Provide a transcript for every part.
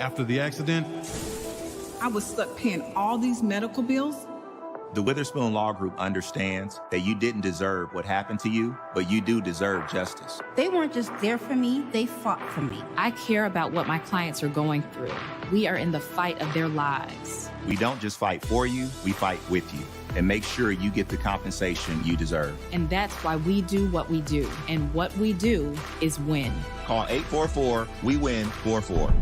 After the accident, I was stuck paying all these medical bills. The Witherspoon Law Group understands that you didn't deserve what happened to you, but you do deserve justice. They weren't just there for me, they fought for me. I care about what my clients are going through. We are in the fight of their lives. We don't just fight for you, we fight with you and make sure you get the compensation you deserve. And that's why we do what we do. And what we do is win. Call 844-WE-WIN-44.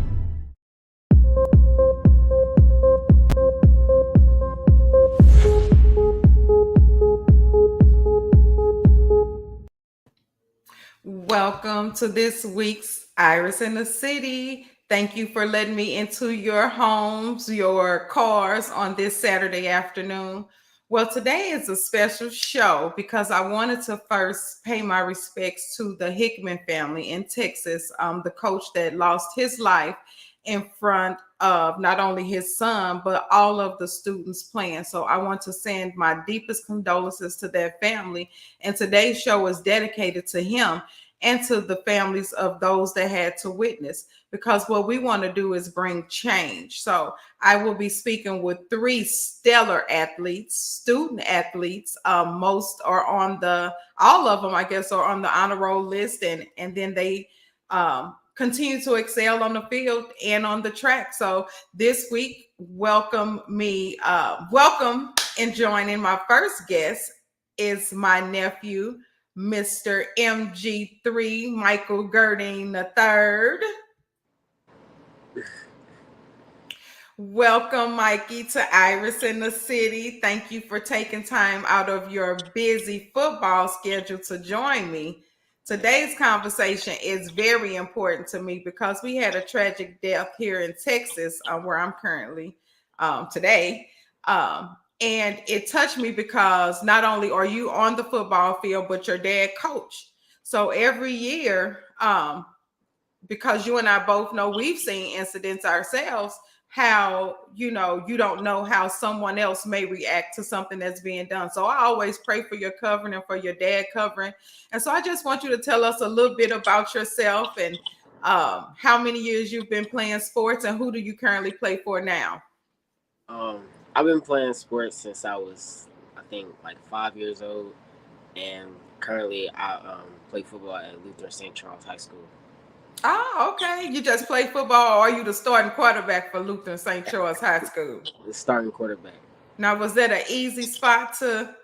Welcome to this week's Iris in the City. Thank you for letting me into your homes, your cars on this Saturday afternoon. Well, today is a special show because I wanted to first pay my respects to the Hickman family in Texas, the coach that lost his life in front of not only his son, but all of the students playing. So I want to send my deepest condolences to their family. And today's show is dedicated to him and to the families of those that had to witness, because what we want to do is bring change. So I will be speaking with three stellar athletes, student athletes. Most are on all of them, I guess, are on the honor roll list. And then they continue to excel on the field and on the track. So this week, welcome and joining my first guest is my nephew, Mr. MG3, Michael Gerdine III. Welcome, Mikey, to Iris in the City. Thank you for taking time out of your busy football schedule to join me. Today's conversation is very important to me because we had a tragic death here in Texas, where I'm currently today. And it touched me because not only are you on the football field, but your dad coached. So every year, because you and I both know we've seen incidents ourselves, how, you don't know how someone else may react to something that's being done. So I always pray for your covering and for your dad covering. And so I just want you to tell us a little bit about yourself and how many years you've been playing sports and who do you currently play for now? I've been playing sports since I was, I think, like 5 years old. And currently I play football at Lutheran St. Charles High School. Oh, okay. You just play football, or are you the starting quarterback for Lutheran St. Charles High School? The starting quarterback. Now, was that an easy spot to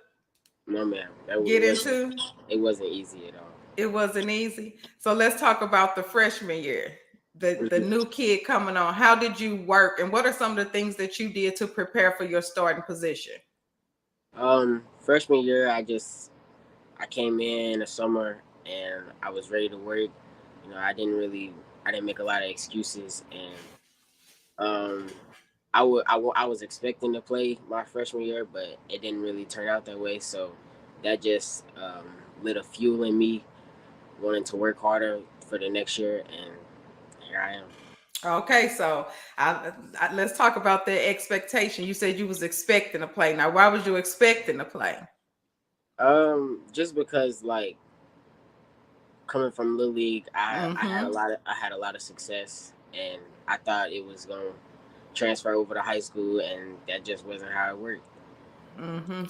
No, ma'am. get into? It wasn't easy at all. It wasn't easy. So let's talk about the freshman year, the new kid coming on. How did you work, and what are some of the things that you did to prepare for your starting position? Freshman year, I came in the summer and I was ready to work. I didn't make a lot of excuses, and I was expecting to play my freshman year, but it didn't really turn out that way. So that just lit a fuel in me, wanting to work harder for the next year, and here I am. Okay, so let's talk about the expectation. You said you was expecting to play. Now, why was you expecting to play? Just because, like, coming from Little League, I had a lot of success, and I thought it was going to transfer over to high school, and that just wasn't how it worked.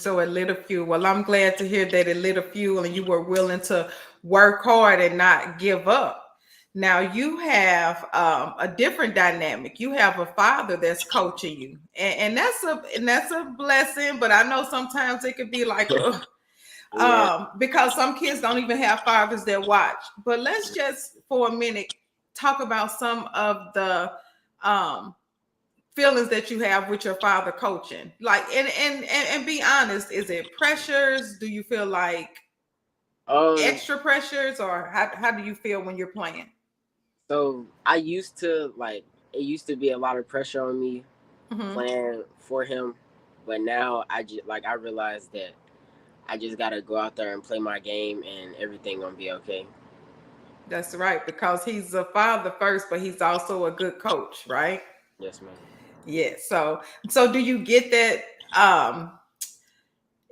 So it lit a fuel. Well, I'm glad to hear that it lit a fuel and you were willing to work hard and not give up. Now you have a different dynamic. You have a father that's coaching you, and that's a blessing. But I know sometimes it could be like, because some kids don't even have fathers that watch. But let's just for a minute talk about some of the feelings that you have with your father coaching. Like, and be honest, is it pressures? Do you feel like extra pressures, or how do you feel when you're playing? So it used to be a lot of pressure on me playing for him, but now I realized that I just got to go out there and play my game and everything gonna be okay. That's right, because he's a father first, but he's also a good coach, right? Yes, ma'am. Yeah. So do you get that?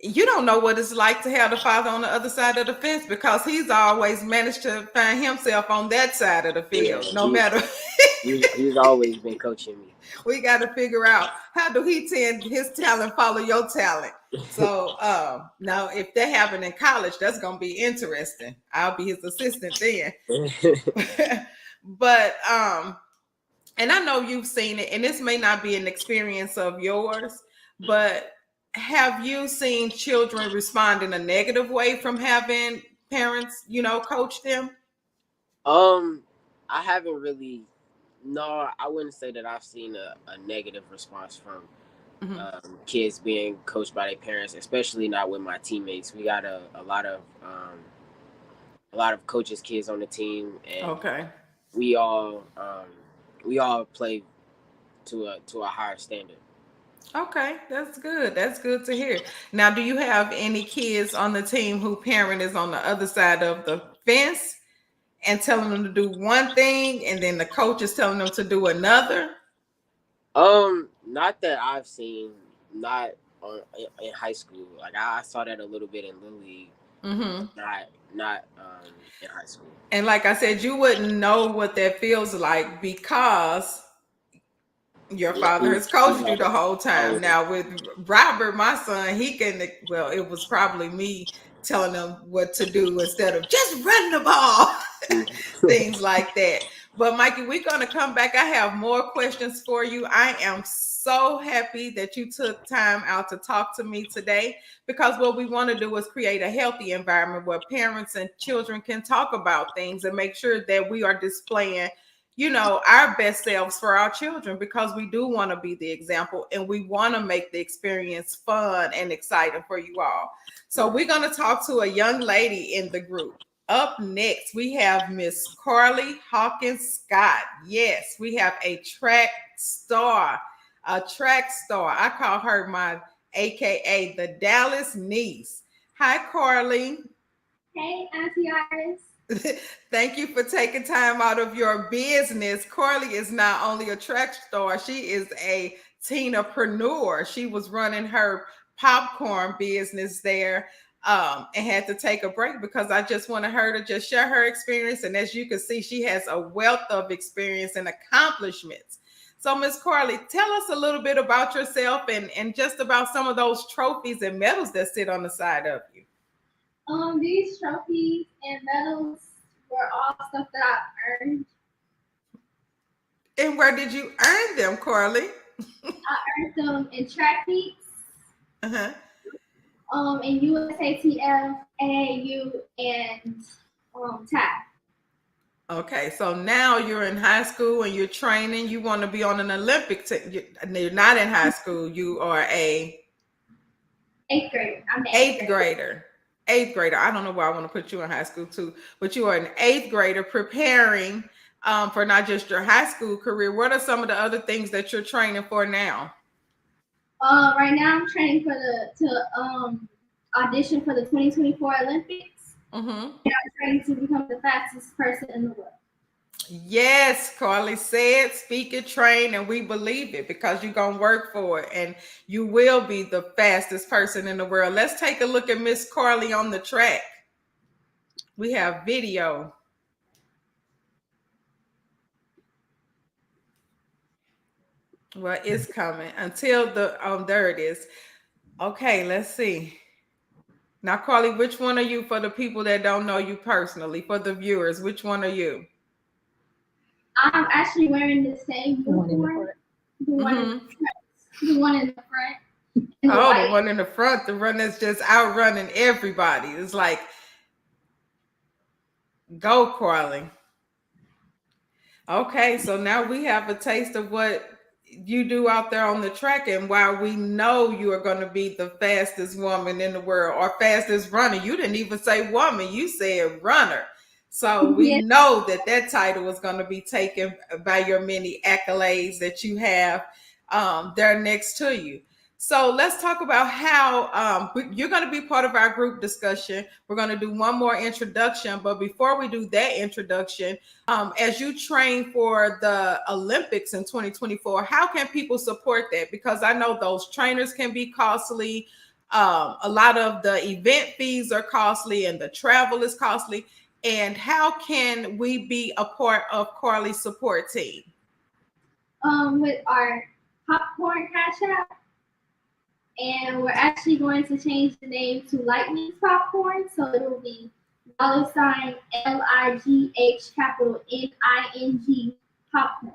You don't know what it's like to have the father on the other side of the fence, because he's always managed to find himself on that side of the field, no matter He's always been coaching me. We got to figure out how do he tend his talent follow your talent. So now if that happened in college, that's gonna be interesting. I'll be his assistant then. But and I know you've seen it, and this may not be an experience of yours, but have you seen children respond in a negative way from having parents, coach them? I haven't really. No, I wouldn't say that I've seen a negative response from kids being coached by their parents, especially not with my teammates. We got a lot of coaches' kids on the team, and we all play to a higher standard. Okay, that's good. That's good to hear. Now, do you have any kids on the team who parent is on the other side of the fence and telling them to do one thing, and then the coach is telling them to do another? Not that I've seen. Not in high school. Like I saw that a little bit in Little League. Not in high school. And like I said, you wouldn't know what that feels like because your father has coached you the whole time. Now with Robert, my son, it was probably me telling him what to do instead of just run the ball, things like that. But Mikey, we're going to come back. I have more questions for you. I am so happy that you took time out to talk to me today, because what we want to do is create a healthy environment where parents and children can talk about things and make sure that we are displaying our best selves for our children, because we do want to be the example and we want to make the experience fun and exciting for you all. So we're going to talk to a young lady in the group. Up next, we have Miss Carlie Hawkins Scott. Yes, we have a track star. I call her my AKA the Dallas niece. Hi, Carlie. Hey, Auntie Iris. Thank you for taking time out of your business. Carlie is not only a track star, she is a teenapreneur. She was running her popcorn business there and had to take a break because I just wanted her to just share her experience. And as you can see, she has a wealth of experience and accomplishments. So Miss Carlie, tell us a little bit about yourself and just about some of those trophies and medals that sit on the side of you. These trophies and medals were all stuff that I earned. And where did you earn them, Carlie? I earned them in track meets. In USATF, AAU, and TAC. Okay, so now you're in high school and you're training. You want to be on an Olympic team. You're not in high school. You are a 8th grader. I'm an eighth grader. 8th grader. I don't know why I want to put you in high school too, but you are an 8th grader preparing for not just your high school career. What are some of the other things that you're training for now? Right now, I'm training to audition for the 2024 Olympics. And I'm training to become the fastest person in the world. Yes, Carlie said, speak it, train, and we believe it because you're going to work for it and you will be the fastest person in the world. Let's take a look at Miss Carlie on the track. We have video. Well, it's coming until there it is. Okay, let's see. Now, Carlie, which one are you for the people that don't know you personally, for the viewers? Which one are you? I'm actually wearing the same uniform. The one in the front. The one in the front, the one that's just outrunning everybody. It's like, go, Carlie. Okay, so now we have a taste of what you do out there on the track, and while we know you are going to be the fastest woman in the world or fastest runner, you didn't even say woman, you said runner. So we know that title is going to be taken by your many accolades that you have there next to you. So let's talk about how you're going to be part of our group discussion. We're going to do one more introduction, but before we do that introduction, as you train for the Olympics in 2024, how can people support that? Because I know those trainers can be costly. A lot of the event fees are costly and the travel is costly. And how can we be a part of Carlie's support team? with our popcorn cash app, and we're actually going to change the name to Lightning Popcorn, so it will be $LIGH capital NING popcorn.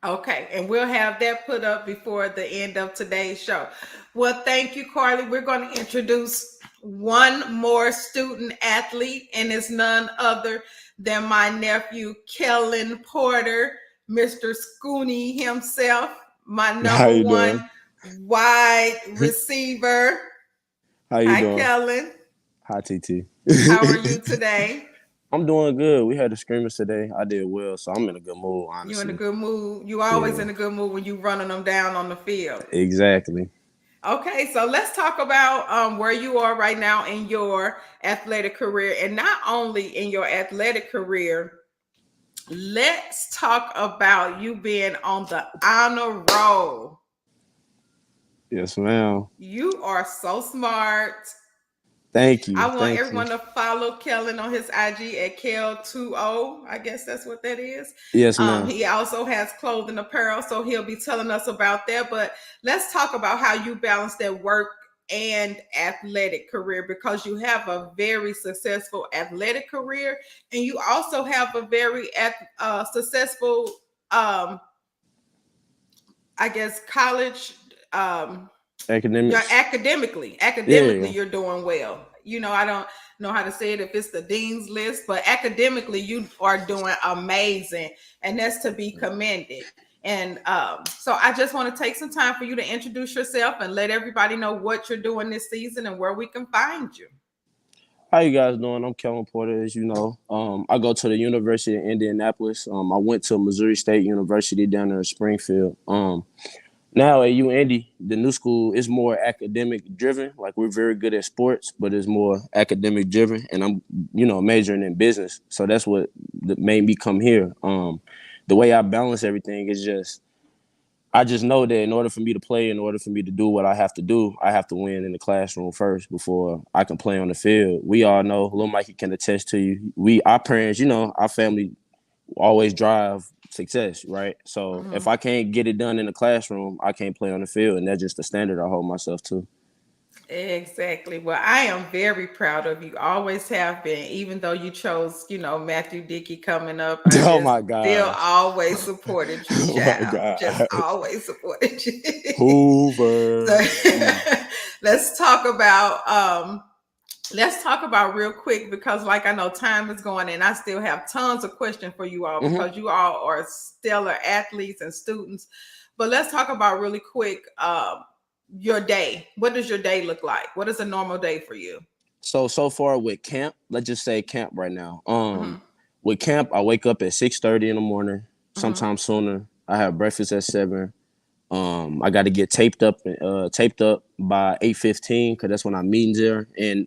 Okay, and we'll have that put up before the end of today's show. Well, thank you, Carlie. We're going to introduce one more student athlete, and it's none other than my nephew, Kellen Porter, Mr. Scooney himself, my number one wide receiver. How you doing? Hi, Kellen. Hi, TT. How are you today? I'm doing good. We had a scrimmage today. I did well, so I'm in a good mood, honestly. You in a good mood? You always in a good mood when you running them down on the field. Exactly. Okay, so let's talk about where you are right now in your athletic career. And not only in your athletic career, let's talk about you being on the honor roll. Yes, ma'am. You are so smart. Thank you. I want everyone to follow Kellen on his IG at Kel20. I guess that's what that is. Yes, ma'am. He also has clothing apparel, so he'll be telling us about that. But let's talk about how you balance that work and athletic career, because you have a very successful athletic career, and you also have a very successful, I guess, college. Academically, you're doing well. You know, I don't know how to say it if it's the dean's list, but academically you are doing amazing, and that's to be commended. And so I just want to take some time for you to introduce yourself and let everybody know what you're doing this season and where we can find you. How you guys doing? I'm Kellen Porter, as you know. I go to the University of Indianapolis. I went to Missouri State University down there in Springfield. Now at UIndy, the new school is more academic driven. Like, we're very good at sports, but it's more academic driven. And I'm, majoring in business. So that's what made me come here. The way I balance everything is I just know that in order for me to play, in order for me to do what I have to do, I have to win in the classroom first before I can play on the field. We all know, Lil Mikey can attest to you. Our parents, our family always drive success, right? So if I can't get it done in the classroom, I can't play on the field, and that's just the standard I hold myself to. Exactly. Well, I am very proud of you. Always have been, even though you chose, Matthew Dickey coming up. My God. Still always supported you, child. My God. Just always supported you. Hoover. Let's talk about real quick, because like I know time is going, and I still have tons of questions for you all, because you all are stellar athletes and students. But let's talk about really quick your day. What does your day look like? What is a normal day for you? So far with camp, let's just say camp right now. With camp, I wake up at 6:30 in the morning, sometimes sooner. I have breakfast at 7. I got to get taped up by 8:15, because that's when our meetings are. And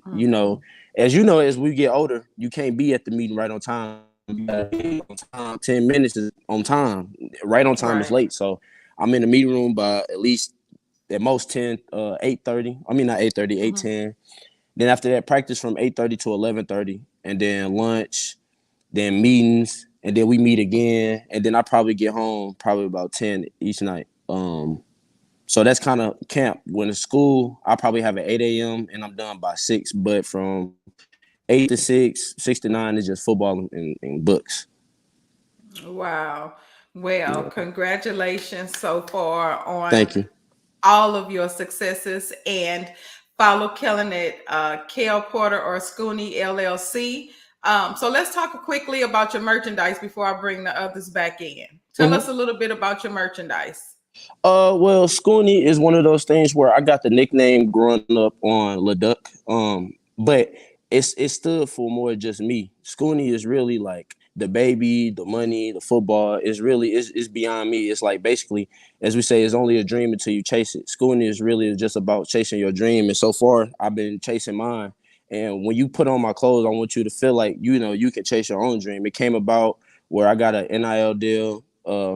as we get older, you can't be at the meeting right on time. You gotta be on time. 10 minutes is on time. Right on time is late. So I'm in the meeting room by at most 8:30. I mean, not 8:30, 8:10. Then after that, practice from 8:30 to 11:30, and then lunch, then meetings, and then we meet again, and then I probably get home probably about 10 each night. So that's kind of camp. When it's school, I probably have at 8 a.m. and I'm done by 6. But from 8 to 6, 6 to 9 is just football and books. Wow. Well, congratulations so far on Thank you. All of your successes, and follow Kellen at Kel Porter or Scooney LLC. So let's talk quickly about your merchandise before I bring the others back in. Tell us a little bit about your merchandise. Well, Scooney is one of those things where I got the nickname growing up on Leduc. But it stood for more just me. Scooney is really like the baby, the money, the football. It's beyond me. It's like, basically, as we say, it's only a dream until you chase it. Scooney is really just about chasing your dream. And so far, I've been chasing mine. And when you put on my clothes, I want you to feel like, you can chase your own dream. It came about where I got an NIL deal.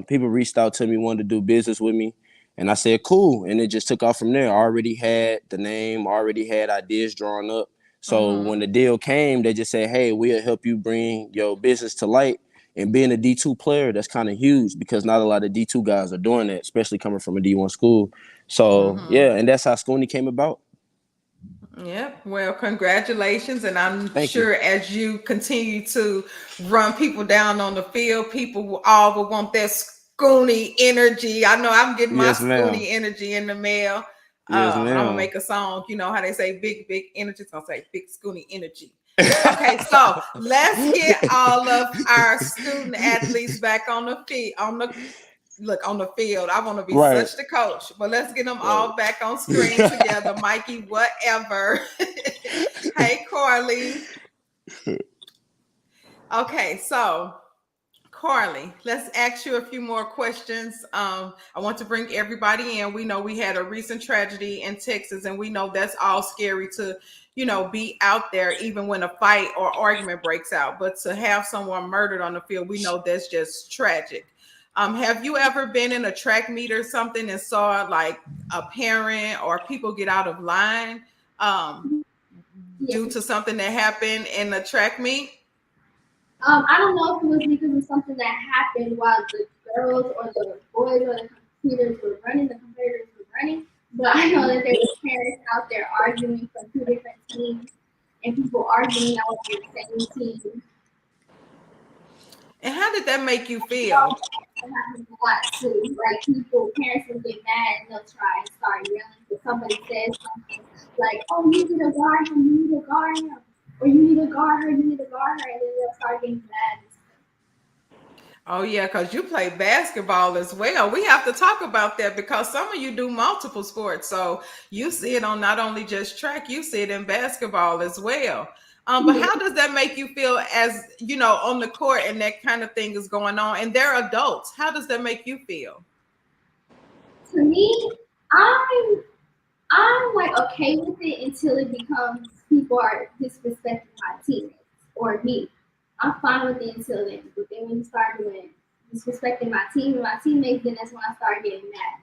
People reached out to me, wanted to do business with me. And I said, cool. And it just took off from there. I already had the name, already had ideas drawn up. So when the deal came, they just said, hey, we'll help you bring your business to light. And being a D2 player, that's kind of huge because not a lot of D2 guys are doing that, especially coming from a D1 school. So yeah, and that's how Scooney came about. Yep. Well, congratulations. And I'm Thank sure you. as you continue to run people down on the field, people will all will want that Scooney energy. I know I'm getting my Yes, ma'am. Scooney energy in the mail. Yes, I'm gonna ma'am. make a song. You know how they say big energy? It's gonna say big Scooney energy. Okay, so let's get all of our student athletes back on the feet, on the field. I want to be Right. such the coach, but let's get them all back on screen together. Mikey, whatever. Hey, Carlie. Okay, so Carlie, let's ask you a few more questions. I want to bring everybody in. We know we had a recent tragedy in Texas, and we know that's all scary to, be out there even when a fight or argument breaks out. But to have someone murdered on the field, we know that's just tragic. Have you ever been in a track meet or something and saw like a parent or people get out of line due to something that happened in a track meet? I don't know if it was because of something that happened while the girls or the boys or the competitors were running, but I know that there were parents out there arguing from two different teams and people arguing out on the same team. And how did that make you feel? It happens a lot too. Like parents will get mad and they'll try and start yelling if somebody says something like, "Oh, you need to guard him, you need to guard him," or "You need to guard her, you need to guard her," and then they'll start getting mad. Oh yeah, because you play basketball as well. We have to talk about that because some of you do multiple sports. So you see it on not only just track, you see it in basketball as well. But how does that make you feel as, on the court and that kind of thing is going on and they're adults? How does that make you feel? To me, I'm like okay with it until it becomes people are disrespecting my teammates or me. I'm fine with it until then. But then when you start doing disrespecting my team and my teammates, then that's when I start getting mad.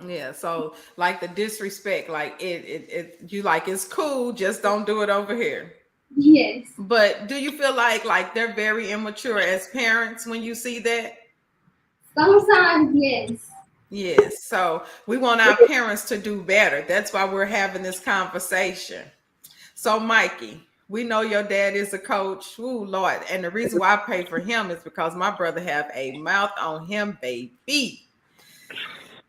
Yeah, so like the disrespect, like you like it's cool, just don't do it over here. Yes. But do you feel like they're very immature as parents when you see that? Sometimes, yes. Yes. So we want our parents to do better. That's why we're having this conversation. So Mikey, we know your dad is a coach. Ooh, Lord. And the reason why I pay for him is because my brother have a mouth on him, baby.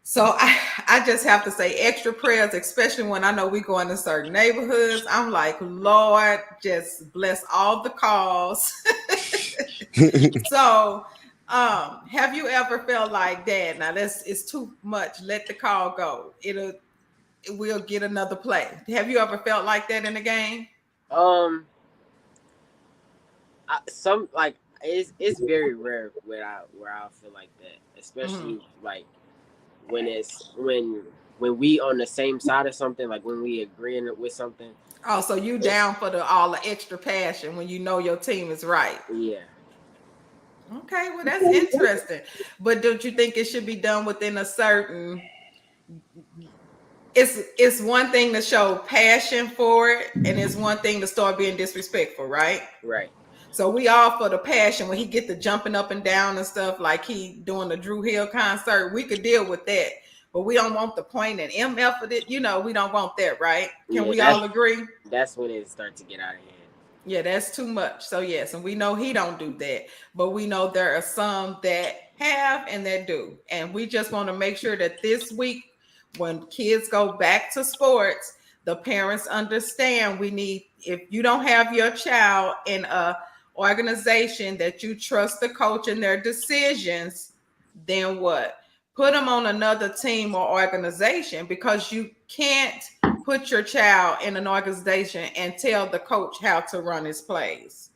So I just have to say extra prayers, especially when I know we go into certain neighborhoods. I'm like, Lord, just bless all the calls. So have you ever felt like, Dad, now it's too much, let the call go, we'll get another play? Have you ever felt like that in the game? It's very rare where I feel like that, especially like when we on the same side of something, like when we agreeing with something. Oh, so you down for all the extra passion when you know your team is right? Yeah. Okay, well that's interesting. But don't you think it should be done within a certain? It's one thing to show passion for it, and it's one thing to start being disrespectful, right? Right. So we all for the passion when he get the jumping up and down and stuff like he doing the Drew Hill concert. We could deal with that, but we don't want the point and MF of it. We don't want that, right? Can we all agree? That's when it starts to get out of hand. Yeah, that's too much. So yes, and we know he don't do that, but we know there are some that have and that do. And we just want to make sure that this week, when kids go back to sports, the parents understand if you don't have your child in a organization that you trust the coach and their decisions, then what? Put them on another team or organization, because you can't put your child in an organization and tell the coach how to run his plays.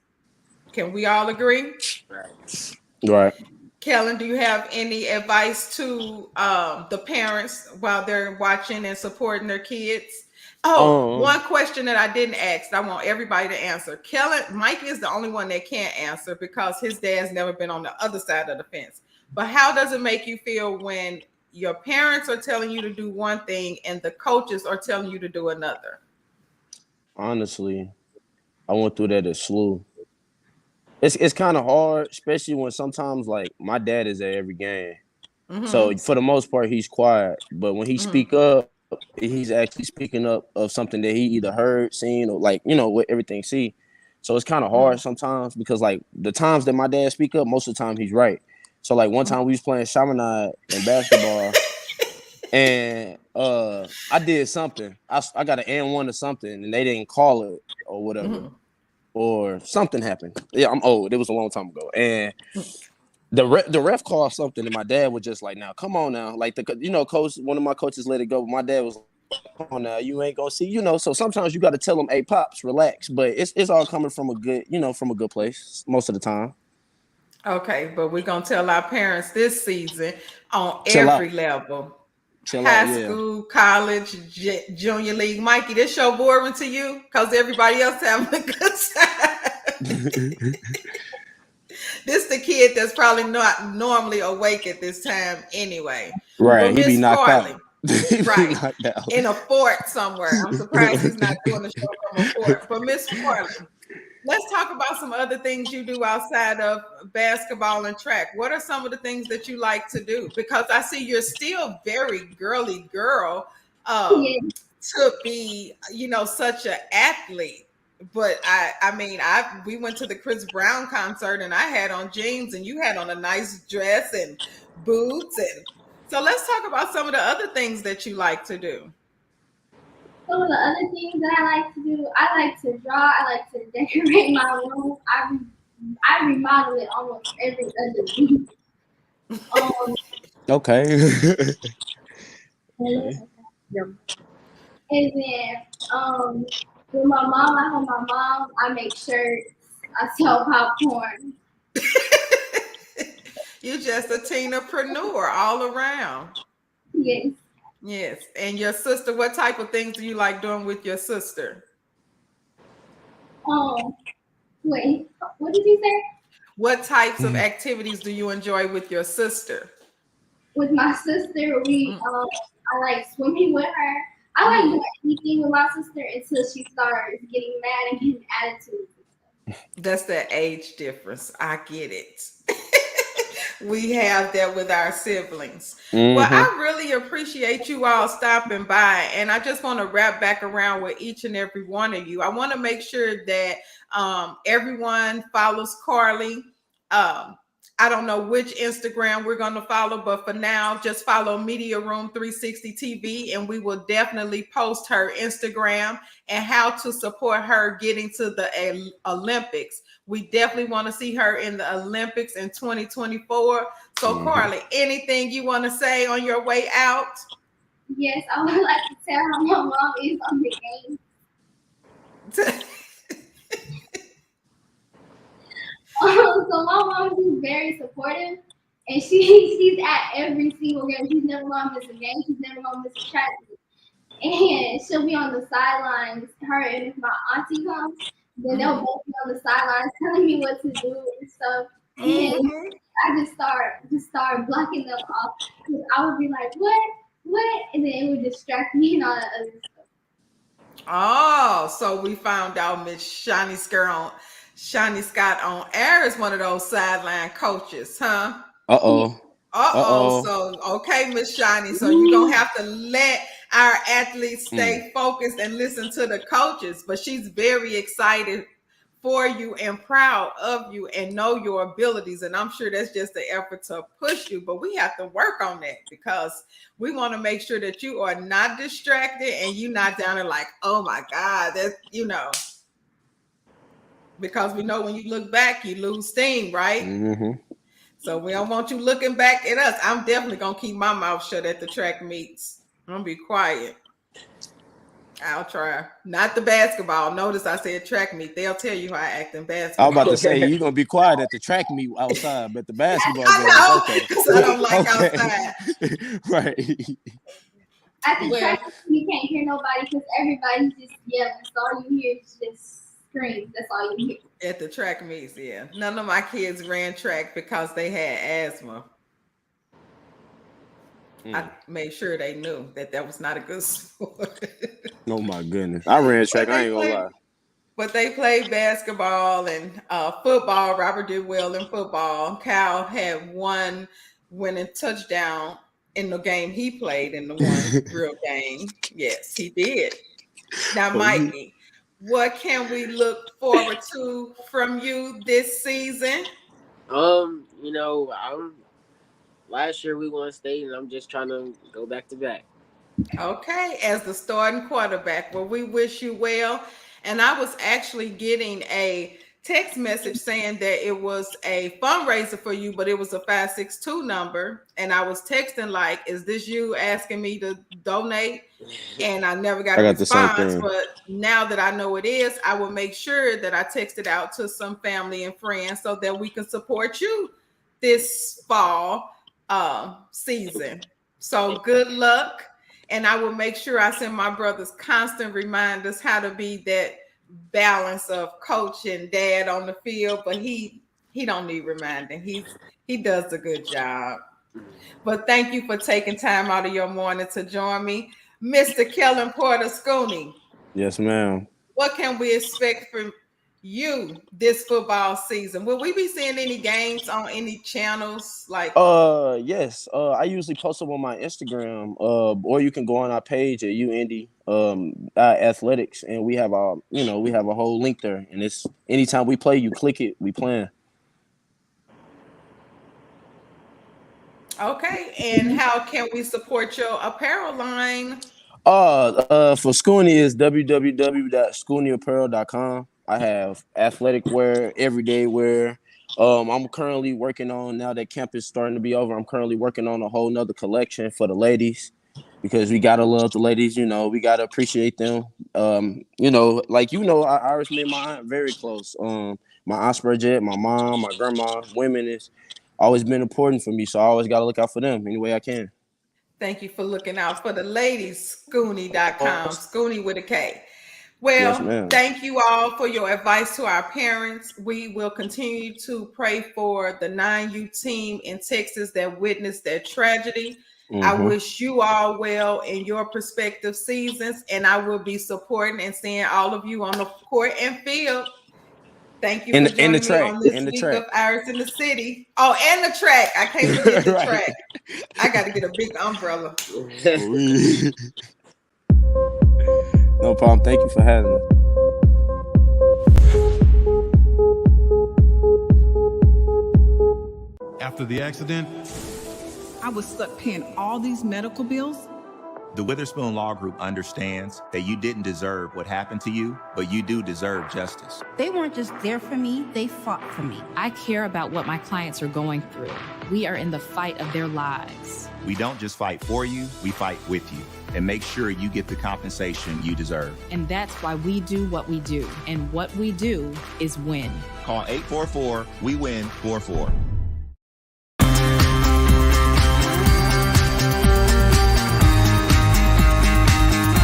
Can we all agree? Right. Kellen, do you have any advice to the parents while they're watching and supporting their kids? One question that I didn't ask, I want everybody to answer. Kellen, Mike is the only one that can't answer because his dad's never been on the other side of the fence. But how does it make you feel when your parents are telling you to do one thing and the coaches are telling you to do another? Honestly, I went through that at SLU. it's kind of hard, especially when sometimes like my dad is at every game. So Mm-hmm. for the most part, he's quiet. But when he Mm-hmm. speak up, he's actually speaking up of something that he either heard, seen, or like, what everything see. So it's kind of hard sometimes because like the times that my dad speak up, most of the time he's right. So like one time we was playing Chaminade in basketball, and I did something. I got an N1 or something, and they didn't call it or whatever, Mm-hmm. or something happened. Yeah, I'm old. It was a long time ago, and the ref called something, and my dad was just like, "Now, come on now." Like coach, one of my coaches let it go, but my dad was like, "Come on now, you ain't gonna see." So sometimes you got to tell them, "Hey, pops, relax." But it's all coming from a good, from a good place most of the time. Okay, but we're gonna tell our parents this season on Chill out, every level. chill out. High Yeah, school, college, junior league. Mikey, this show boring to you because everybody else having a good time. This the kid that's probably not normally awake at this time anyway. But right. He be Miss knocked Carlie, out. He be right, knocked out. in a fort somewhere. I'm surprised he's not doing the show from a fort. But Miss Carlie, let's talk about some other things you do outside of basketball and track. What are some of the things that you like to do? Because I see you're still very girly girl Yeah. to be, such an athlete. But I mean, we went to the Chris Brown concert and I had on jeans and you had on a nice dress and boots, and so let's talk about some of the other things that you like to do. Some of the other things that I like to do, I like to draw. I like to decorate my room. I remodel it almost every other week. Um, Okay. and Okay. then with my mom, I help my mom. I make shirts. I sell popcorn. You're just a teenapreneur all around. Yes. Yes. And your sister, what type of things do you like doing with your sister? Um, wait, what did you say? What types of activities do you enjoy with your sister? With my sister, Mm, I like swimming with her. I like doing anything with my sister until she starts getting mad and getting attitude. that's that age difference. I get it. We have that with our siblings. Well, Mm-hmm. I really appreciate you all stopping by. And I just want to wrap back around with each and every one of you. I want to make sure that everyone follows Carlie. Um, I don't know which Instagram we're going to follow, but for now, just follow Media Room 360 TV, and we will definitely post her Instagram and how to support her getting to the Olympics. We definitely want to see her in the Olympics in 2024. So, Mm-hmm. Carlie, anything you want to say on your way out? Yes, I would like to tell how my mom is on the game. So my mom is very supportive, and she's at every single game. She's never gonna miss a game. She's never gonna miss a track meet. And she'll be on the sidelines. Her and if my auntie comes, then they'll both be on the sidelines telling me what to do and stuff. And I just start blocking them off. I would be like, what, and then it would distract me and all that other stuff. Oh, so we found out Miss Shani Scott on air is one of those sideline coaches, huh? Uh-oh. Uh-oh. Uh-oh. So, okay, Miss Shiny. So you're gonna have to let our athletes Mm. stay focused and listen to the coaches. But she's very excited for you and proud of you and know your abilities. And I'm sure that's just the effort to push you. But we have to work on that because we want to make sure that you are not distracted and you not down there like, oh my God, that's because we know when you look back, you lose steam, right? Mm-hmm. So we don't want you looking back at us. I'm definitely gonna keep my mouth shut at the track meets. I'm gonna be quiet. I'll try. Not the basketball. Notice I said track meet. They'll tell you how I act in I was about basketball. to say you're gonna be quiet at the track meet outside, but the basketball I games, know, okay. because I don't like Okay. outside. Right. At the Well, track, you can't hear nobody because everybody's just yelling. So all you hear is just screams. That's all you hear. at the track meets, yeah. None of my kids ran track because they had asthma. I made sure they knew that was not a good sport. Oh my goodness. I ran But track, I they ain't gonna played. lie. But they played basketball and football. Robert did well in football. Cal had one winning touchdown in the game he played in the one real game. Yes, he did. Now, Oh, you- Mikey, what can we look forward to from you this season? You know, last year we won state, and I'm just trying to go back to back. Okay, as the starting quarterback, well, we wish you well. And I was actually getting a text message saying that it was a fundraiser for you, but it was a 562 number. And I was texting like, is this you asking me to donate? And I never got I a got the same response. thing. But now that I know it is, I will make sure that I text it out to some family and friends so that we can support you this fall season. So good luck. And I will make sure I send my brothers constant reminders how to be that balance of coach and dad on the field. But he don't need reminding. He does a good job. But thank you for taking time out of your morning to join me, Mr. Kellen Porter Scooney. Yes, ma'am. What can we expect from you this football season? Will we be seeing any games on any channels? Like, Yes. I usually post them on my Instagram. Or you can go on our page at UIndy Athletics, and we have a whole link there. And it's anytime we play, you click it, we playing. okay, and how can we support your apparel line? For Scooney is www.scooneyapparel.com. I have athletic wear, everyday wear. I'm currently working on, now that camp is starting to be over, I'm currently working on a whole nother collection for the ladies, because we gotta love the ladies, we gotta appreciate them. Iris made my aunt very close. My aunt Spurgette, my mom, my grandma, women is always been important for me, so I always gotta look out for them any way I can. Thank you for looking out for the ladies. Scooney.com. Scooney with a K. Well, Yes, thank you all for your advice to our parents. We will continue to pray for the 9U team in Texas that witnessed that tragedy. I wish you all well in your prospective seasons, and I will be supporting and seeing all of you on the court and field. Thank you for joining me on this week of Iris in the City. Oh, and the track. I can't forget the track. I got to get a big umbrella. No problem. Thank you for having me. After the accident, I was stuck paying all these medical bills. The Witherspoon Law Group understands that you didn't deserve what happened to you, but you do deserve justice. They weren't just there for me, they fought for me. I care about what my clients are going through. We are in the fight of their lives. We don't just fight for you, we fight with you and make sure you get the compensation you deserve. And that's why we do what we do. And what we do is win. Call 844-WE-WIN-44.